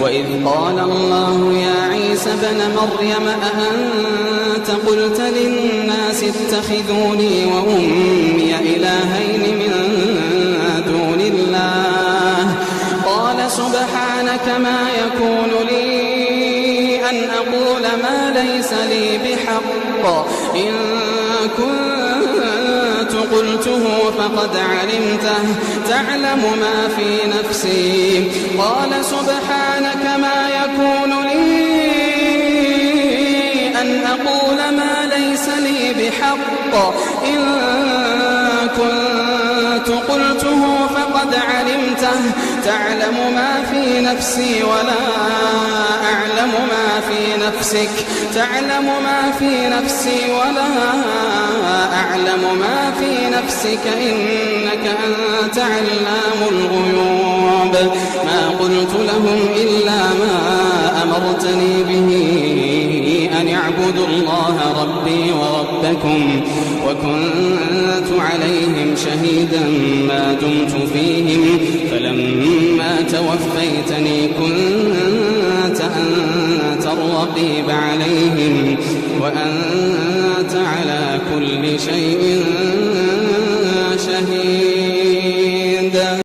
وإذ قال الله يا عيسى ابن مريم أأنت قلت للناس اتخذوني وأمي إلهين من دون الله قال سبحانك ما يكون لي أن أقول ما ليس لي بحق إن كنت قلته فقد علمته تعلم ما في نفسي قال سبحانك ما يكون لي أن أقول ما ليس لي بحق إن كنت قلته فقد علمته تعلم ما في نفسي ولا أعلم ما في نفسك تعلم ما في نفسي ولا أعلم ما في نفسك إنك أنت علام الغيوب ما قلت لهم إلا ما أمرتني به أن اعبدوا الله ربي وربكم وكنت عليهم شهيدا ما دمت فيهم فلما توفيتني كنت أنت الرقيب عليهم وأنت على كل شيء شهيد.